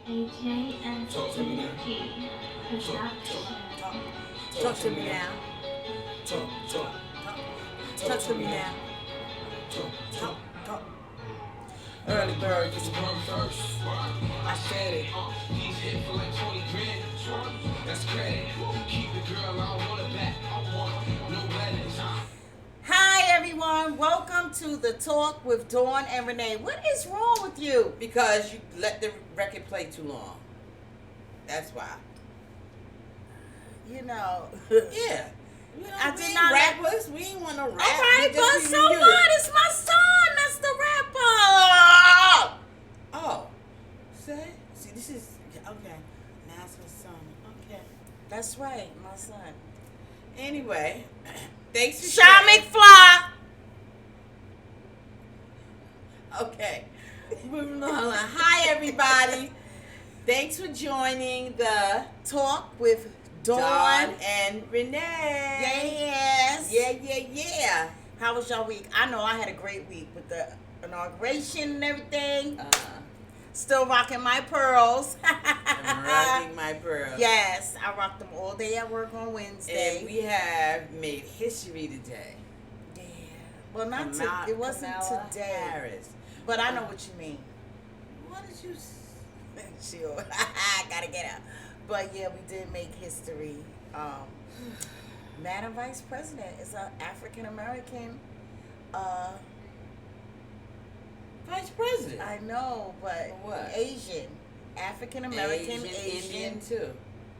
AJ and Talk to me now. G production. Talk to me now. Talk, talk, Talk to me now. talk, talk. Talk. Early bird gets the worm first. I said it. These hit for like 20 grand. That's credit. Keep the girl, I don't want it back. I want no weddings. Hi everyone, welcome to the Talk with Dawn and Renee. What is wrong with you? Because you let the record play too long. That's why. You know. Yeah. You know, I we did ain't not let- rappers. We ain't want no rap. Alright, We just but be so music. what? It's my son. That's the rapper. Oh. See, this is okay. Now it's my son. Okay. That's right, my son. Anyway, thanks for Shy sharing. McFly. Okay. Moving on. Hi everybody. Thanks for joining the Talk with Dawn. Dawn and Renee. Yes. Yeah. How was your week? I know I had a great week with the inauguration and everything. Still rocking my pearls. I'm rocking my pearls. Yes, I rocked them all day at work on Wednesday. And we have made history today. Yeah. Well, not it wasn't Kamala today. Harris. But I know what you mean. What did you Sure. Gotta get out. But yeah, we did make history. Madam Vice President is an African American. Vice President? I know, but What? Asian. African American, Asian. Indian too.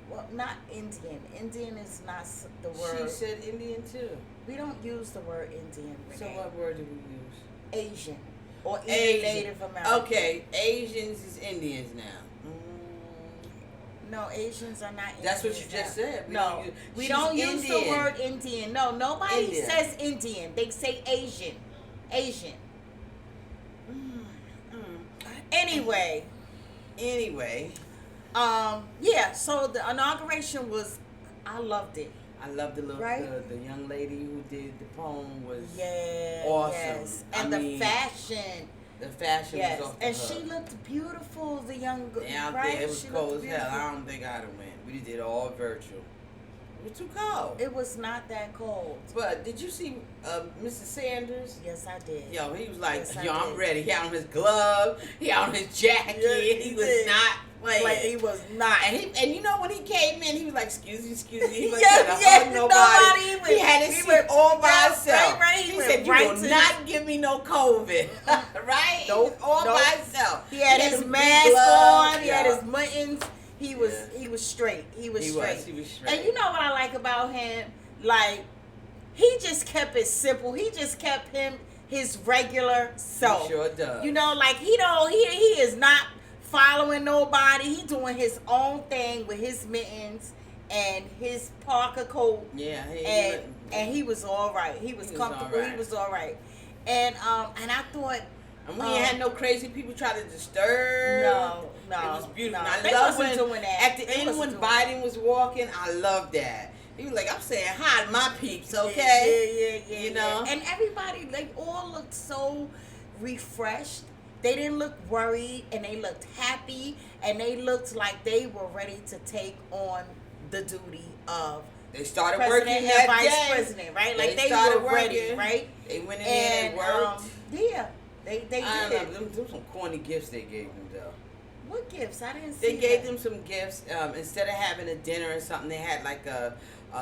Well, not Indian. Indian is not the word. She said Indian too. We don't use the word Indian. So Renee. what word do we use? Asian. Or even Asian. Native American. Okay, Asians is Indians now. No, Asians are not Indians. That's what you just now. said. No, we she's don't use the Indian. word Indian. No, nobody Indian. says Indian. They say Asian. Asian. Anyway, yeah. So the inauguration was, I loved it. I love the little Right? the young lady who did the poem was Yeah. awesome. Yes. I And mean, the fashion. the fashion Yes. was off the And hook. she looked beautiful. The young girl. Out right? there, it was She cold looked as hell. beautiful. I don't think I'd have went. We did all virtual. It was too cold. It was not that cold. But did you see Mr. Sanders? Yes, I did. Yo, he was like, Yes, I yo, I'm did. ready. He had on his glove. He had on his jacket. Yeah, he was did. not playing. Like he was not. and you know when he came in, he was like, excuse me. He wasn't Yeah, trying to yeah, hug nobody. nobody. He had his He seat went- all by yeah, himself. right. He He went said, you right will to not give me no COVID. Right? He was all Nope. by himself. He had his them big mask gloves. on. He had his muttons. He was straight. He was He straight. was straight. And you know what I like about him? Like, he just kept it simple. He just kept his regular self. He sure does. You know, like he is not following nobody. He doing his own thing with his mittens and his Parker coat. Yeah. And he was all right. He was comfortable. all right. He was all right. And I thought. And we ain't had no crazy people try to disturb. No. It was beautiful. No, And they I love wasn't when, doing that. at the They end wasn't when doing Biden was walking, I love that. He was like, I'm saying hi to my peeps, okay? Yeah. You know? And everybody, they all looked so refreshed. They didn't look worried, and they looked happy, and they looked like they were ready to take on the duty of They started president working and that vice day. president, right? Like they started were ready, working. right? They went in there and worked. Yeah, they I did. love them. Them some corny gifts they gave them, though. What gifts? I didn't see. They gave that. them some gifts. Instead of having a dinner or something, they had like a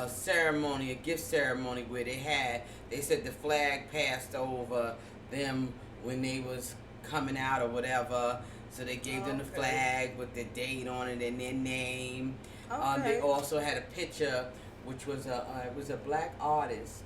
ceremony, a gift ceremony where they said the flag passed over them when they was coming out or whatever. So they gave them the Okay. flag with the date on it and their name. Okay. They also had a picture, which was it was a black artist.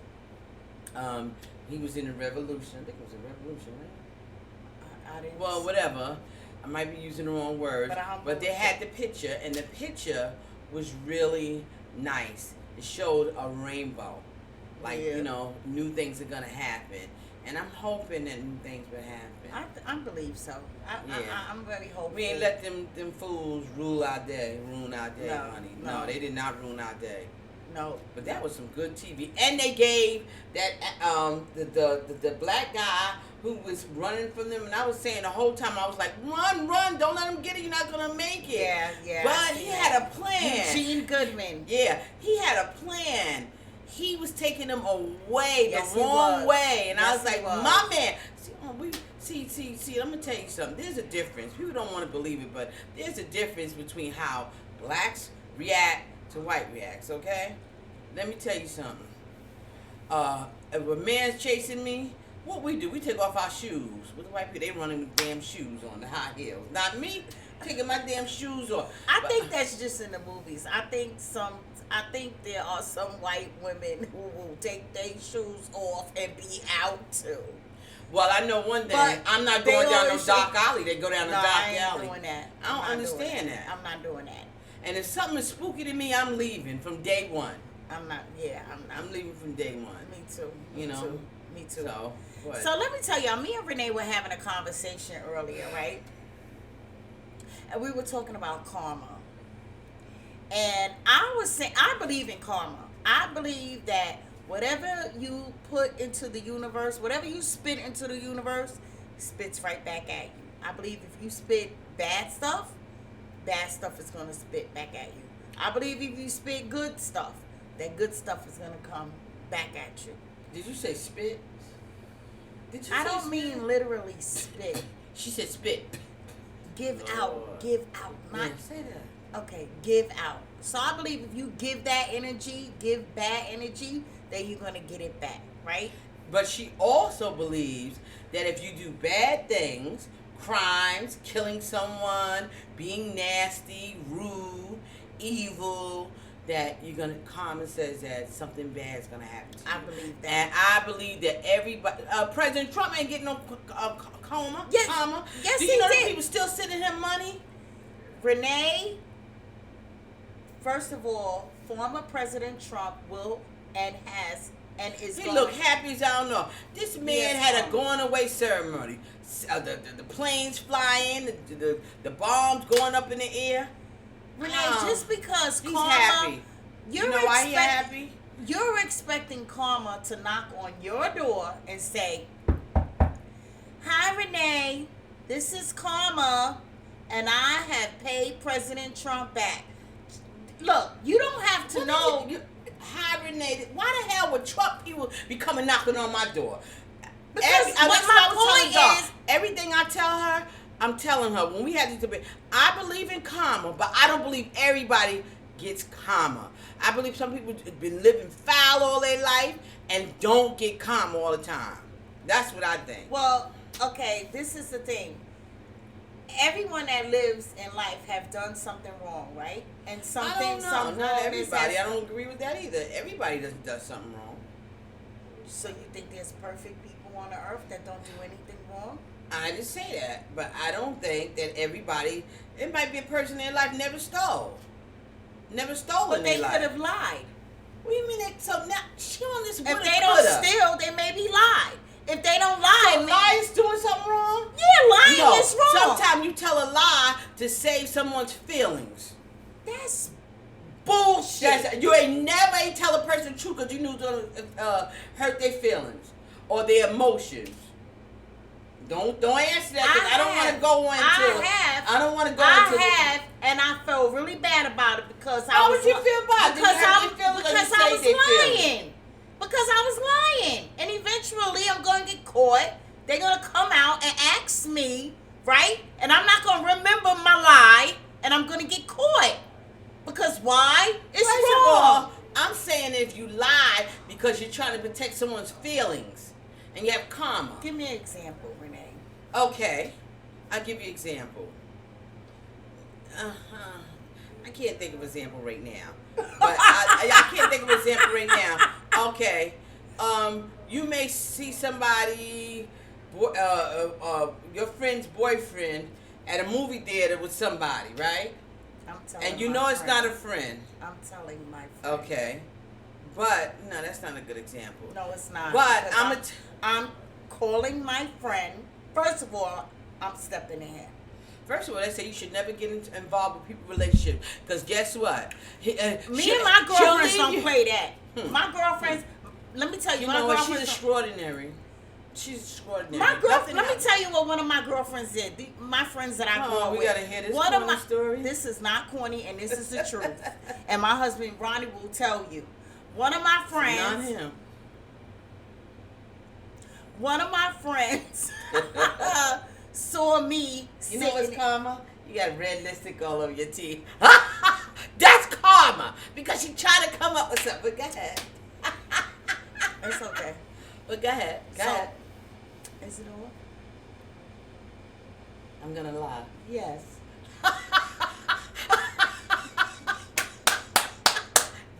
He was in the Revolution. I think it was a Revolution, right? I didn't. Well, whatever. I might be using the wrong words, But they had the picture, and the picture was really nice. It showed a rainbow, like Yeah. new things are gonna happen, and I'm hoping that new things will happen. I believe so. I'm very hopeful. We ain't let them fools ruin our day, No, honey. no. No, they did not ruin our day. No. But that was some good TV. And they gave that the black guy who was running from them, and I was saying the whole time, I was like, run, don't let him get it, you're not gonna make it. Yeah. But he had a plan. Eugene Goodman. Yeah, he had a plan. He was taking them away Yes, the he wrong was. way, and I Yes, was he like, was. my man. See, let me tell you something. There's a difference. People don't want to believe it, but there's a difference between how blacks react to white reacts, okay? Let me tell you something. If a man's chasing me, what we do, we take off our shoes. With the white people, they running with damn shoes on, the high heels. Not me, taking my damn shoes off. I think that's just in the movies. I think there are some white women who will take their shoes off and be out too. Well, I know one thing. But I'm not they going down no always dark say- alley. They go down the No, dark I ain't alley. doing that. I don't I'm not understand doing that. I'm not doing that. And if something is spooky to me, I'm leaving from day one. I'm not. Yeah, I'm not. I'm leaving from day one. Me too. You know? Me too. So, what? So let me tell y'all, me and Renee were having a conversation earlier, right? And we were talking about karma. And I was saying, I believe in karma. I believe that whatever you put into the universe, whatever you spit into the universe, spits right back at you. I believe if you spit bad stuff is going to spit back at you. I believe if you spit good stuff, that good stuff is going to come back at you. Did you say spit? Did you I say don't spit? mean literally spit. She said spit. Give Lord. out. Give out. Not Yeah, say that. okay, give out. So I believe if you give that energy, give bad energy, then you're gonna get it back, right? But she also believes that if you do bad things, crimes, killing someone, being nasty, rude, evil, that you're gonna, karma says that something bad is gonna happen to you. I believe that. And I believe that everybody, President Trump ain't getting no coma. Yes. Comma. Yes, Do he you know did. that people still sending him money? Renee, first of all, former President Trump is He going look happy as I don't know. This man Yes, had a Mom. going away ceremony. The planes flying, the bombs going up in the air. Renee, Oh, just because He's karma, happy. you're You know why he happy? You're expecting karma to knock on your door and say, "Hi, Renee. This is karma, and I have paid President Trump back." Look, you don't have to know. Hi, Renee. Why the hell would Trump people be coming knocking on my door? Because That's what what I my was telling point y'all. is, Everything I tell her, I'm telling her when we had these debates. I believe in karma, but I don't believe everybody gets karma. I believe some people have been living foul all their life and don't get karma all the time. That's what I think. well, okay, this is the thing. Everyone that lives in life have done something wrong, right? And something, I don't know. some Not wrong everybody. is I don't agree with that either. Everybody does something wrong. So you think there's perfect people on the earth that don't do anything wrong? I didn't say that, but I don't think that everybody. It might be a person in their life never stole in But their they life. could have lied. What do you mean? So now she on this. If woulda, they don't coulda. steal, they maybe lied. If they don't lie, So maybe- lying's doing something wrong? yeah, lying No. is wrong. Sometimes you tell a lie to save someone's feelings. That's Bullshit. You ain't never tell a person the truth because you knew it was gonna hurt their feelings or their emotions. Don't answer that because I don't want to go into. I don't want to go into. I have, and I felt really bad about it because I How was. would you feel about it? Did you Because have I your feelings or you because I saved was their feelings? lying. Because I was lying, and eventually I'm going to get caught. They're gonna come out and ask me, right? And I'm not gonna remember my lie, and I'm gonna get caught. Because why? It's First of wrong. all, I'm saying if you lie because you're trying to protect someone's feelings and you have karma. Give me an example, Renee. Okay, I'll give you an example. I can't think of an example right now. But I can't think of an example right now. Okay, you may see somebody, your friend's boyfriend at a movie theater with somebody, right? I'm telling And you my know it's friend. not a friend. I'm telling my friend. Okay. But, no, that's not a good example. No, it's not. But because I'm calling my friend. First of all, I'm stepping in. First of all, they say you should never get involved with people's relationships. Because guess what? Me and my girlfriends don't play that. My girlfriends, let me tell you, You my know what? girlfriends. She's extraordinary. She's extraordinary. My Nothing girlfriend. Let me happens. tell you what one of my girlfriends did. My friends that I grew up we with. gotta hear this One of corny my story. This is not corny, and this is the truth. And my husband Ronnie will tell you. One of my friends. Not him. One of my friends saw me. You know what's sitting- karma? You got red lipstick all over your teeth. That's karma. Because she tried to come up with something. But go ahead. It's okay. But go ahead. Go So- ahead. Is it all? I'm gonna lie. Yes.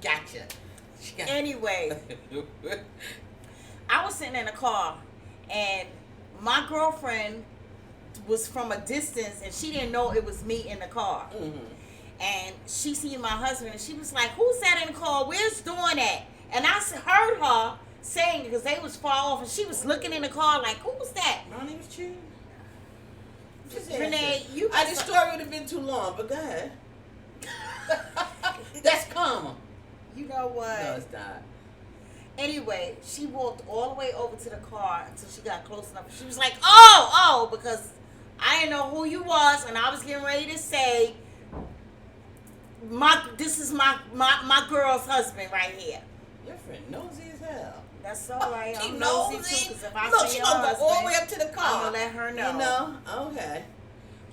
Gotcha. She got Anyway, I was sitting in a car, and my girlfriend was from a distance, and she didn't know it was me in the car. Mhm. And she seen my husband, and she was like, "Who's that in the car? Where's Dawn at?" And I heard her saying, because they was far off, and she was looking in the car like, "Who was that?" Ronnie was cheating. Just Renee, answer. you The story would have been too long, but go ahead. That's karma. You know what? No, it's not. Anyway, she walked all the way over to the car until she got close enough. She was like, oh, because I didn't know who you was, and I was getting ready to say, this is my girl's husband right here. Your friend nosy as hell. That's all right. She I'm nosy nosy. too, because if I Look, see she her gonna go all the way husband, up to the car. I'm gonna let her know. You know? Okay.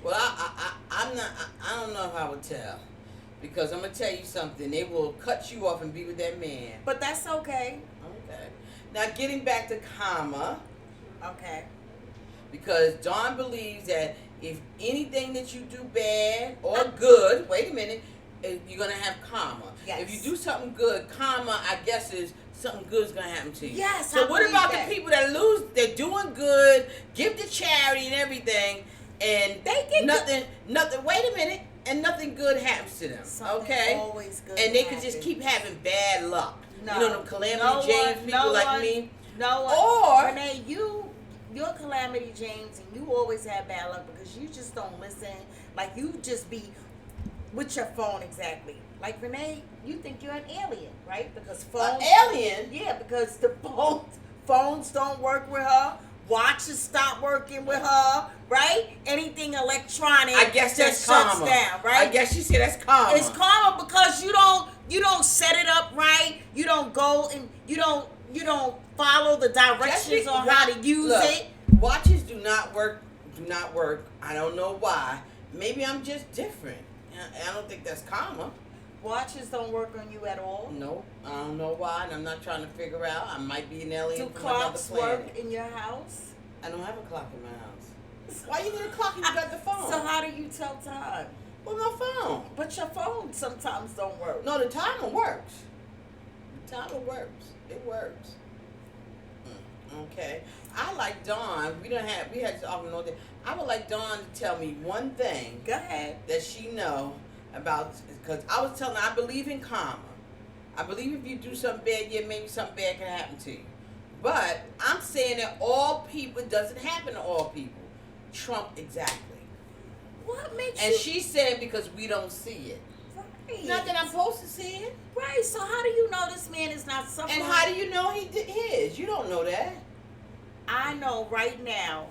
Well, I'm not. I don't know if I would tell, because I'm gonna tell you something. They will cut you off and be with that man. But that's okay. Okay. Now getting back to karma, Okay. because Dawn believes that if anything that you do bad or good, wait a minute, you're gonna have karma. Yes. If you do something good, karma, I guess, is something good's gonna happen to you. Yes, So I what believe about that. the people that lose? They're doing good, give to charity and everything, and They get nothing. Wait a minute, and nothing good happens to them. Something okay, always good and they can just happens. keep having bad luck. No. You know them Calamity No James one- people no like one- me. No one. Or- Renee, you're Calamity James, and you always have bad luck because you just don't listen. Like, you just be with your phone exactly. Like, Renee, you think you're an alien, right? Because phones. Alien. Yeah, because the phones don't work with her. Watches stop working with her, right? Anything electronic I guess that's just shuts karma. down, right? I guess she said that's karma. It's karma because you don't set it up right. You don't go and you don't follow the directions on how to use it. Watches do not work. I don't know why. Maybe I'm just different. I don't think that's karma. Watches don't work on you at all. No, I don't know why, and I'm not trying to figure out. I might be an alien Do from another clocks planet. work in your house? I don't have a clock in my house. Why you need a clock if you got the phone? So how do you tell time? With my phone. But your phone sometimes don't work. No, the timer works. The timer works. It works. Okay. I like Dawn. We had this often know that. I would like Dawn to tell me one thing Go ahead. that she know about, because I was telling her I believe in karma. I believe if you do something bad, yeah, maybe something bad can happen to you. But I'm saying that all people, it doesn't happen to all people. Trump exactly. What makes And you she said because we don't see it. right? Not that I'm supposed to see it. Right. So how do you know this man is not suffering? And how do you know he did his? You don't know that. I know right now.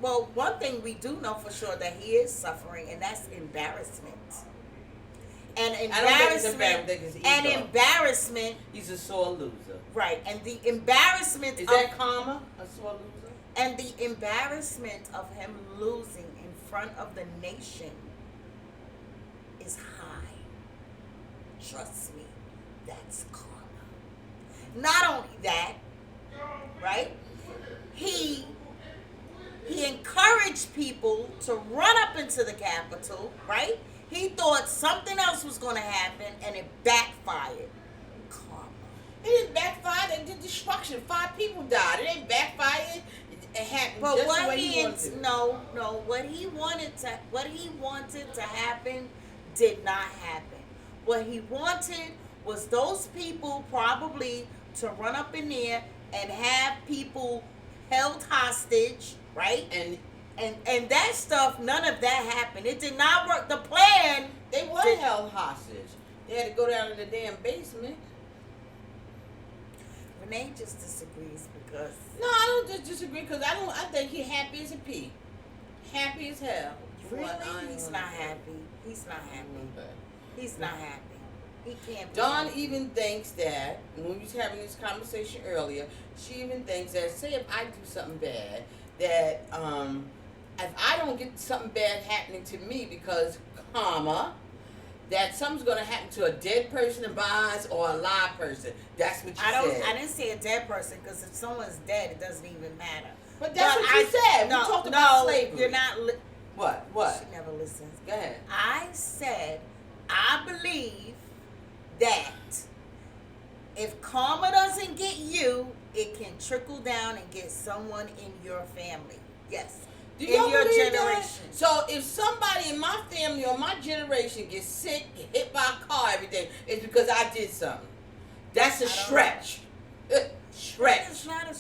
Well, one thing we do know for sure that he is suffering, and that's embarrassment. And I don't think it's embarrassment. embarrassment, I think it's And ego. embarrassment. He's a sore loser. Right. And the embarrassment Is of that karma? A sore loser? and the embarrassment of him losing in front of the nation is high. Trust me, that's karma. Not only that, right? He encouraged people to run up into the Capitol, right? He thought something else was going to happen, and it backfired. Karma. It didn't backfire. It did destruction. 5 people died. It ain't backfired. It happened But just the what way he he wanted to. no, what he wanted to happen did not happen. What he wanted was those people probably to run up in there and have people held hostage, right? And And that stuff, none of that happened. It did not work. The plan. They were held hostage. They had to go down to the damn basement. Renee just disagrees because. No, I don't just disagree because I think he's happy as a pea. Happy as hell. Really? Well, He's not happy. He's not happy. He's not happy. He can't be Dawn happy. even thinks that, when we was having this conversation earlier, she even thinks that, say if I do something bad, that if I don't get something bad happening to me because, that something's going to happen to a dead person in my eyes or a live person. That's what you said. I didn't say a dead person because if someone's dead, it doesn't even matter. But that's what you said. No, we talked about slavery. You're not. What? She never listens. Go ahead. I said I believe that if karma doesn't get you, it can trickle down and get someone in your family. Yes. Do in y'all your believe generation. That? So if somebody in my family or my generation gets sick, get hit by a car every day, it's because I did something. That's a stretch. Stretch. It's not a.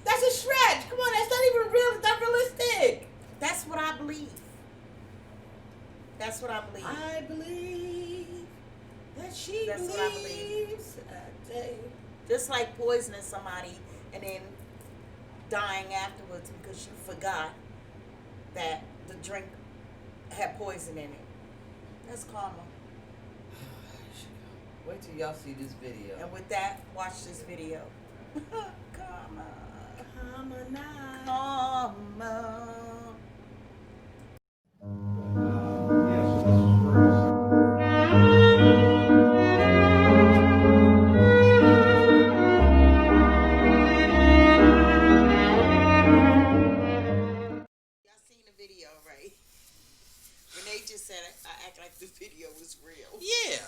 That's a stretch. Come on, that's not even real. It's not realistic. That's what I believe. That's what I believe. I believe that she That's believes. what I believe. I tell you. Just like poisoning somebody and then dying afterwards because you forgot that the drink had poison in it. That's karma. Wait till y'all see this video. And with that, watch this video. Karma. Karma night. Karma. Renee just said I act like the video was real. Yeah.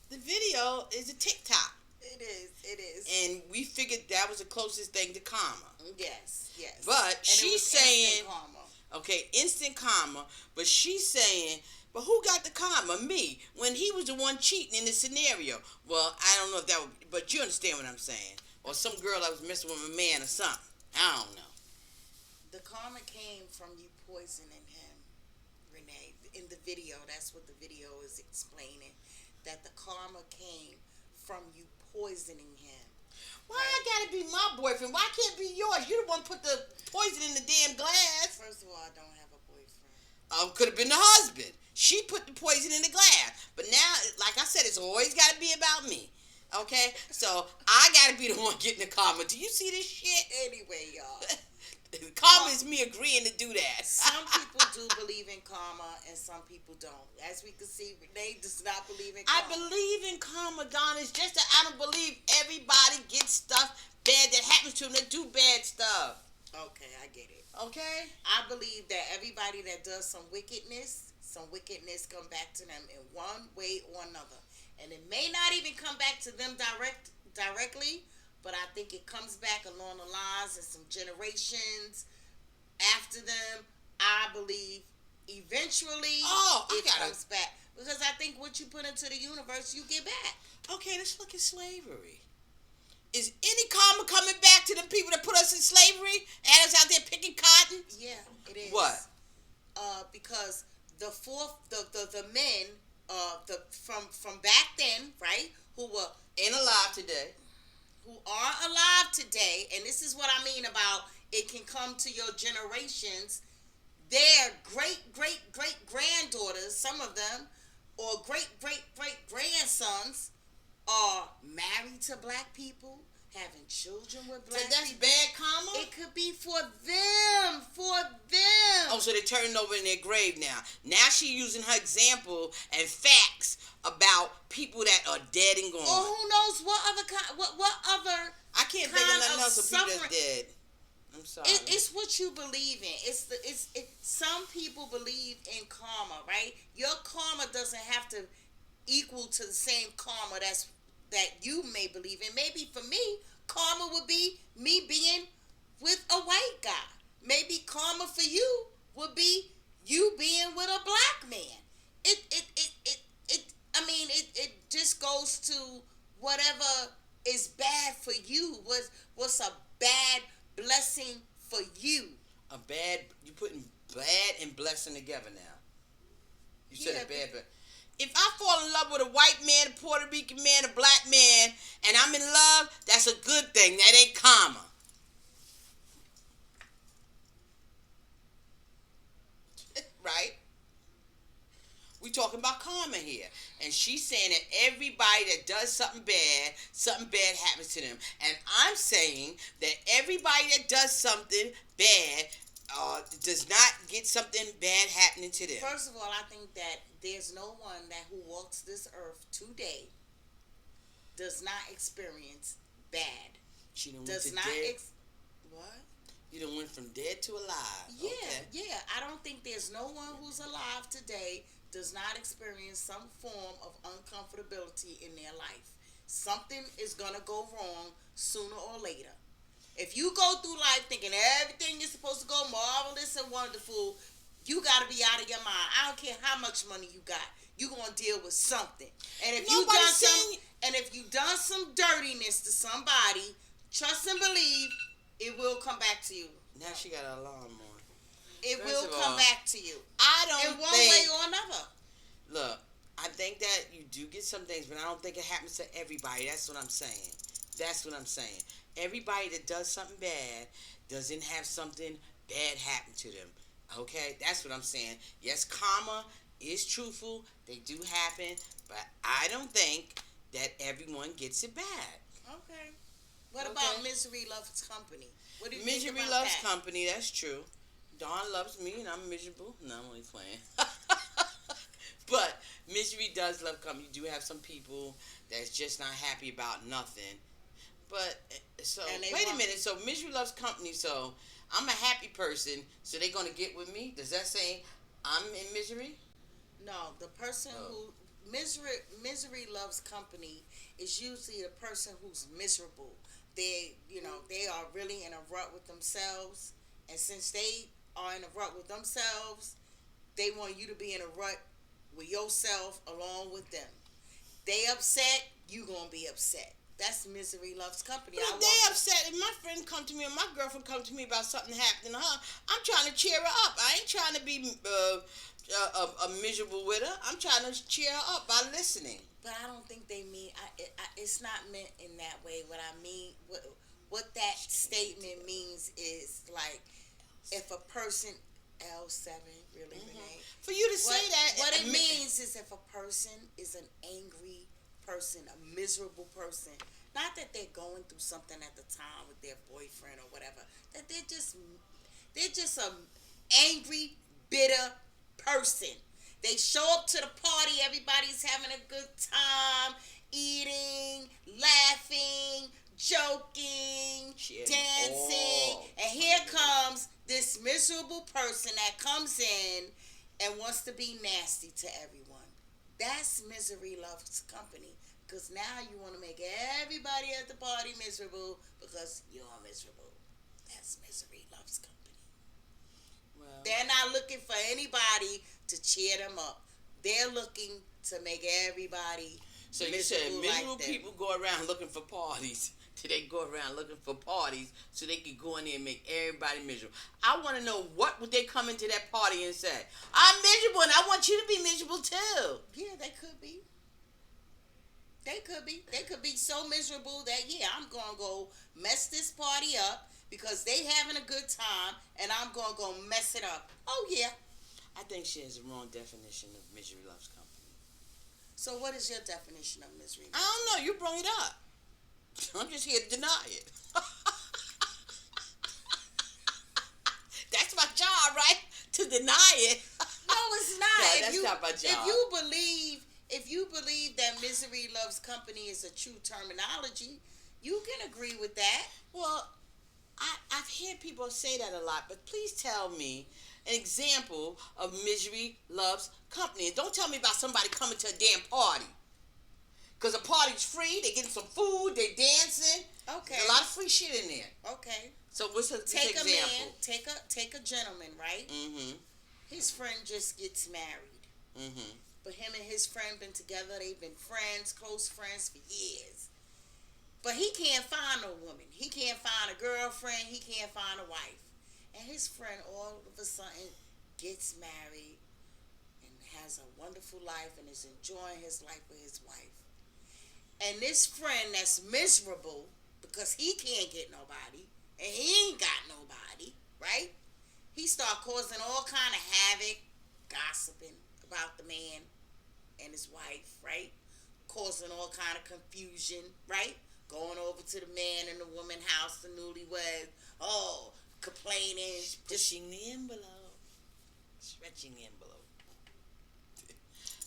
The video is a TikTok. It is. It is. And we figured that was the closest thing to karma. Yes. Yes. But and she's saying, instant karma. okay, instant karma, but she's saying, but who got the karma? Me. When he was the one cheating in the scenario. Well, I don't know if that would, but you understand what I'm saying. Or some girl that was messing with a man or something. I don't know. The karma came from you poisoning him, Renee. In the video, that's what the video is explaining. That the karma came from you poisoning him. Why I gotta be my boyfriend? Why can't it be yours? You the one put the poison in the damn glass. First of all, I don't have a boyfriend. Could have been the husband. She put the poison in the glass. But now, like I said, it's always got to be about me. Okay? So, I got to be the one getting the karma. Do you see this shit? Anyway, y'all. Karma is me agreeing to do that. Some people do believe in karma and some people don't. As we can see, Renee does not believe in I karma. believe in karma, Don. It's just that I don't believe everybody gets stuff bad that happens to them that do bad stuff. Okay, I get it. Okay? I believe that everybody that does some wickedness come back to them in one way or another. And it may not even come back to them directly, but I think it comes back along the lines of some generations after them. I believe eventually it comes back. Because I think what you put into the universe, you get back. Okay, let's look at slavery. Is any karma coming back to the people that put us in slavery? Had us out there picking cotton? Yeah, it is. What? Because the men from back then, right, who were Ain't alive today. who are alive today, and this is what I mean about it can come to your generations. Their great granddaughters, some of them, or great grandsons are married to black people, having children with black So that's people. bad karma? It could be for them. Oh, so they're turning over in their grave now. Now she's using her example and facts about people that are dead and gone. Or who knows what other what other I can't think of kind nothing of else of people suffering. that's dead. I'm sorry. It's what you believe in. Some people believe in karma, right? Your karma doesn't have to equal to the same karma that you may believe in. Maybe for me, karma would be me being with a white guy. Maybe karma for you would be you being with a black man. It just goes to whatever is bad for you. What's a bad blessing for you? You put together now. You said Yeah, it bad, but if I fall in love with a white man, a Puerto Rican man, a black man, and I'm in love, that's a good thing. That ain't karma. Right? We talking about karma here. And she's saying that everybody that does something bad happens to them. And I'm saying that everybody that does something bad does not get something bad happening to them. First of all, I think that there's no one that who walks this earth today does not experience bad. She done Does went not to dead. What? You done went from dead to alive. Yeah, Okay. yeah. I don't think there's no one who's alive today does not experience some form of uncomfortability in their life. Something is gonna go wrong sooner or later. If you go through life thinking everything is supposed to go marvelous and wonderful, you gotta be out of your mind. I don't care how much money you got. You gonna deal with something. And if you done some dirtiness to somebody, trust and believe it will come back to you. Now she got an alarm on. It First will of come all, back to you. I don't in one think, way or another. Look, I think that you do get some things, but I don't think it happens to everybody. That's what I'm saying. Everybody that does something bad doesn't have something bad happen to them. Okay? That's what I'm saying. Yes, karma is truthful. They do happen, but I don't think that everyone gets it bad. Okay. What Okay. about misery loves company? What do you Misery think about loves that? company. That's true. Dawn loves me, and I'm miserable. No, I'm only playing. But misery does love company. You do have some people that's just not happy about nothing. But so wait a minute. So misery loves company. So I'm a happy person. So they're gonna get with me. Does that say I'm in misery? No, the person who misery loves company is usually the person who's miserable. They are really in a rut with themselves, and since they are in a rut with themselves, they want you to be in a rut with yourself along with them. They upset, you gonna be upset. That's misery loves company. But if they upset, if my friend come to me or my girlfriend come to me about something happening to her, I'm trying to cheer her up. I ain't trying to be miserable with her. I'm trying to cheer her up by listening. But I don't think they mean. It's not meant in that way. What I mean, what that statement means is like, if a person L7 really, Renee. For you to say that, what it means is if a person is an angry person, a miserable person, not that they're going through something at the time with their boyfriend or whatever, that they're just a angry, bitter person. They show up to the party, everybody's having a good time, eating, laughing, joking, dancing, and here comes this miserable person that comes in and wants to be nasty to everyone. That's misery loves company, because now you want to make everybody at the party miserable because you're miserable. That's misery loves company. Well, they're not looking for anybody to cheer them up. They're looking to make everybody So you said miserable like people go around looking for parties. They go around looking for parties so they can go in there and make everybody miserable. I want to know, what would they come into that party and say? I'm miserable and I want you to be miserable too. Yeah, they could be. They could be so miserable that, yeah, I'm going to go mess this party up because they having a good time and I'm going to go mess it up. Oh, yeah. I think she has the wrong definition of misery loves company. So what is your definition of misery? I don't know. You brought it up. I'm just here to deny it. That's my job, right? To deny it. No, it's not. No, that's not my job. If you believe that misery loves company is a true terminology, you can agree with that. Well, I've heard people say that a lot, but please tell me an example of misery loves company. And don't tell me about somebody coming to a damn party. Because the party's free, they getting some food, they dancing. Okay. There's a lot of free shit in there. Okay. So what's an example? Take a gentleman, right? Mm-hmm. His friend just gets married. Mm-hmm. But him and his friend been together, they've been friends, close friends for years. But he can't find no woman. He can't find a girlfriend, he can't find a wife. And his friend all of a sudden gets married has a wonderful life and is enjoying his life with his wife. And this friend that's miserable because he can't get nobody and he ain't got nobody, right? He start causing all kind of havoc, gossiping about the man and his wife, right? Causing all kind of confusion, right? Going over to the man and the woman house, the newlywed, complaining, Pushing the envelope, stretching the envelope.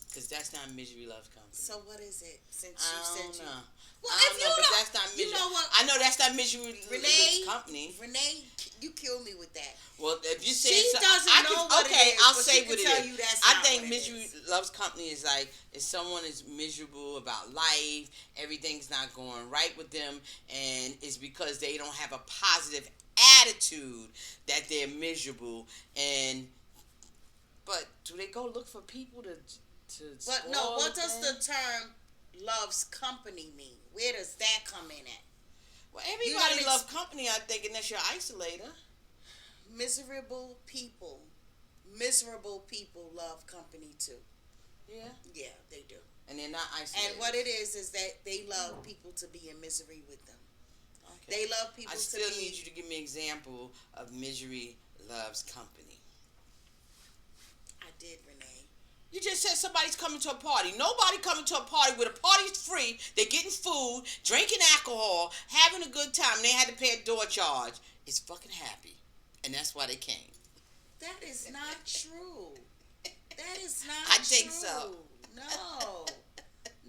Because that's not Misery Loves Company. So what is it? Since I you don't said know. Well, I don't if know, you but don't, that's not Misery. you know what? I know that's not Misery Renee, Loves Company. Renee, you kill me with that. Well, if you say She doesn't know what it is, I'll but say she what can it tell is. you that's I not think what it Misery is. Loves Company is like if someone is miserable about life, everything's not going right with them, and it's because they don't have a positive attitude that they're miserable. But do they go look for people to? But no, what does the term loves company mean? Where does that come in at? Well, everybody loves company, I think, unless you're an isolator. Miserable people love company too. Yeah. Yeah, they do. And they're not isolated. And what it is that they love people to be in misery with them. Okay. They love people I to be. still need you to give me an example of Misery Loves Company. I did, Renee. You just said somebody's coming to a party. Nobody coming to a party where the party's free. They're getting food, drinking alcohol, having a good time. They had to pay a door charge. It's fucking happy. And that's why they came. That is not true. That is not I think true. so.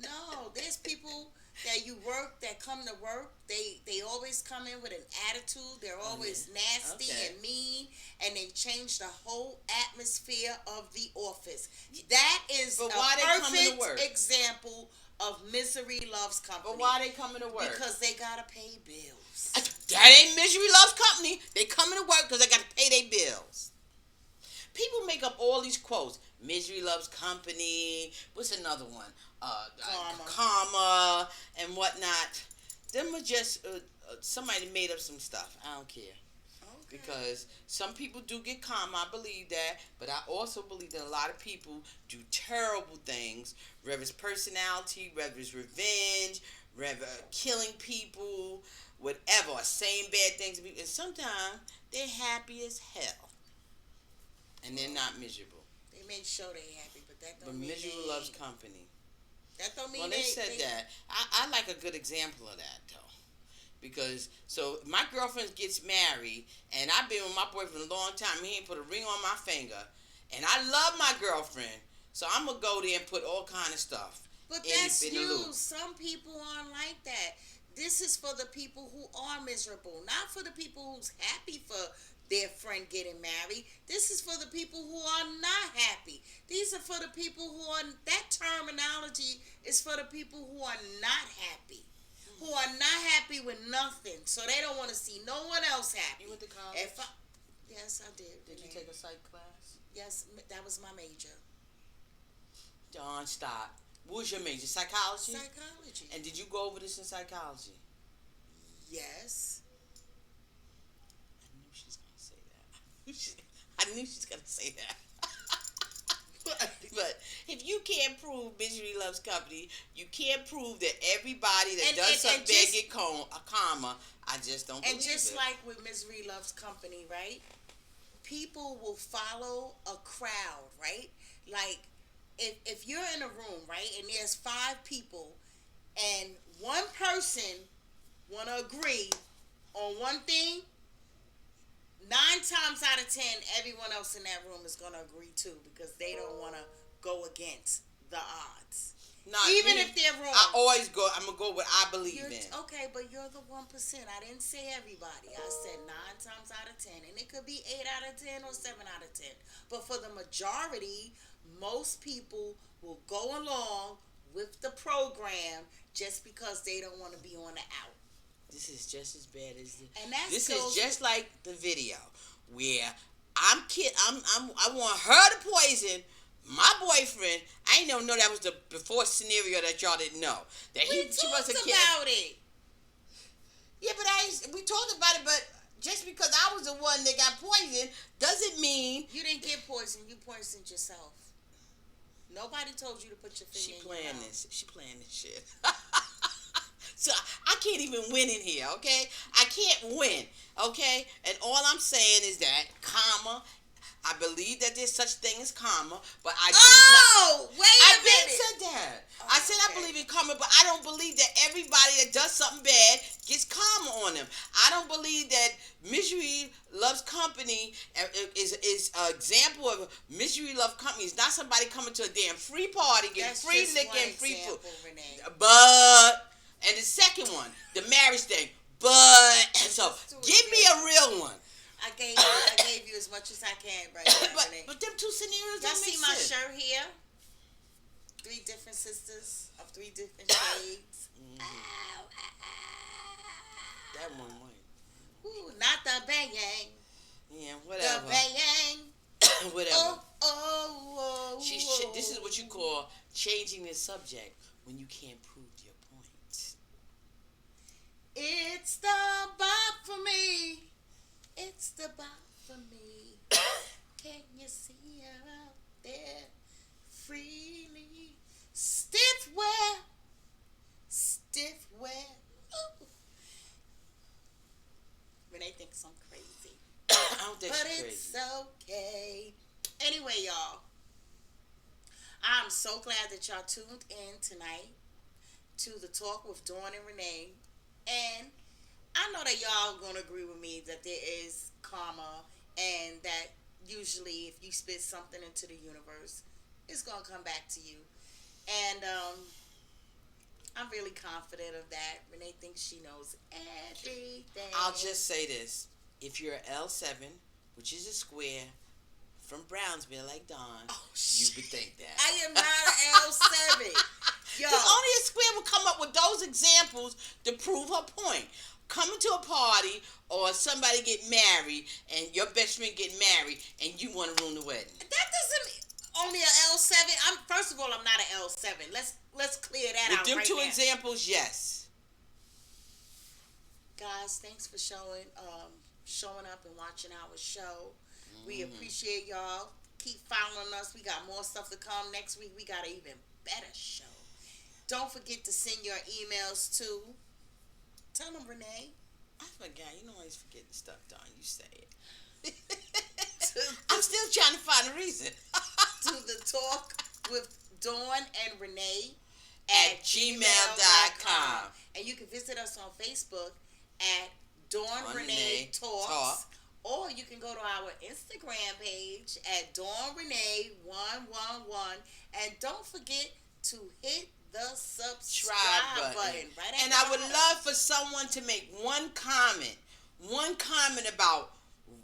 No. There's people that you work that come to work. They always come in with an attitude. They're always nasty and mean, and they change the whole atmosphere of the office. That is But a why they coming to work? perfect example of Misery Loves Company. But why they coming to work? Because they gotta pay bills. That ain't Misery Loves Company. They coming to work because they got to pay their bills. People make up all these quotes. Misery Loves Company. What's another one? Karma and whatnot. Them are just somebody made up some stuff. I don't care. Okay. Because some people do get karma. I believe that. But I also believe that a lot of people do terrible things. Whether it's personality, whether it's revenge, whether killing people, whatever, or saying bad things to people. And sometimes they're happy as hell. And they're not miserable. They make sure they're happy, but that don't But mean misery they loves ain't. company. That don't mean Well, they said that. I like a good example of that, though. Because, so, my girlfriend gets married, and I've been with my boyfriend a long time. He ain't put a ring on my finger. And I love my girlfriend. So, I'm going to go there and put all kind of stuff. But in that's the you. loop. Some people aren't like that. This is for the people who are miserable, not for the people who's happy for their friend getting married. This is for the people who are not happy. These are for the people who are, that terminology is for the people who are not happy. Who are not happy with nothing. So they don't want to see no one else happy. You went to college? Yes, I did. Did you take a psych class? Yes, that was my major. Don't stop. What was your major? Psychology? Psychology. And did you go over this in psychology? Yes. I knew she was going to say that. I knew she was going to say that. But if you can't prove Misery Loves Company, you can't prove that everybody that does something bad get a karma. I just don't believe it. And just like with Misery Loves Company, right? People will follow a crowd, right? Like, if you're in a room, right, and there's 5 people, and one person want to agree on one thing, 9 times out of 10, everyone else in that room is going to agree too, because they don't want to go against the odds. Even if they're wrong. I'm going to go what I believe in. Okay, but you're the 1%. I didn't say everybody. I said 9 times out of 10. And it could be 8 out of 10 or 7 out of 10. But for the majority, most people will go along with the program just because they don't want to be on the out. This is just as bad as this is just like the video where I want her to poison my boyfriend. I didn't even know that was the before scenario that y'all didn't know. That We talked about it. Yeah, but we talked about it, but just because I was the one that got poisoned doesn't mean you didn't get poisoned. You poisoned yourself. Nobody told you to put your finger She in your playing mouth. this. She playing this shit. So I can't even win in here, okay? I can't win, okay? And all I'm saying is that karma. I believe that there's such thing as karma, but I do not. Wait I a been minute. said that. Oh, I said I okay. believe in karma, but I don't believe that everybody that does something bad gets karma on them. I don't believe that misery loves company is an example of misery love company. It's not somebody coming to a damn free party, getting That's free just liquor one and free food. example, Renee. But and the second one, the marriage thing. But so Too give me a real one. I gave you as much as I can right now, Renee. But them two scenarios Y'all don't see make my sense. shirt here? 3 different sisters of 3 different shades. That one wait. Ooh, not the bang. Yeah, The whatever. bang. Whatever. Oh. This is what you call changing the subject when you can't prove your point. It's the bop for me. It's the bop for me. Can you see her out there freely? Stiff wear. Ooh. Renee thinks I'm crazy. I don't think But she's it's crazy. okay. Anyway, y'all, I'm so glad that y'all tuned in tonight to the Talk with Dawn and Renee. And I know that y'all gonna agree with me that there is karma, and that usually if you spit something into the universe, it's gonna come back to you. And I'm really confident of that. Renee thinks she knows everything. I'll just say this. If you're L7, which is a square from Brownsville like Don, you would think that. I am not an L7. Yo. Because only a square would come up with those examples to prove her point. Coming to a party or somebody get married and your best friend get married and you want to ruin the wedding. That doesn't only an L7. First of all, I'm not an L7. Let's clear that With out them right two now. examples, yes. Guys, thanks for showing up and watching our show. We appreciate y'all. Keep following us. We got more stuff to come. Next week we got an even better show. Don't forget to send your emails to. Tell them, Renee. I forgot. You know I always forgetting stuff, Don. You say it. I'm still trying to find a reason. To the Talk with Dawn and Renee at gmail.com. And you can visit us on Facebook at Dawn Renee Renee Talks. Talk. Or you can go to our Instagram page at Dawn Renee 111. And don't forget to hit the subscribe button. Right at And the I would bottom. love for someone to make one comment about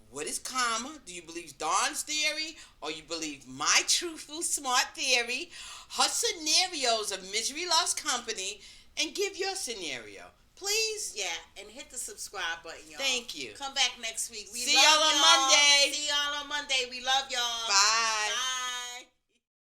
what is karma. Do you believe Dawn's theory or you believe my truthful smart theory? Her scenarios of misery loves company, and give your scenario. Please? Yeah, and hit the subscribe button, y'all. Thank you. Come back next week. We See love y'all on Monday. See y'all on Monday. We love y'all.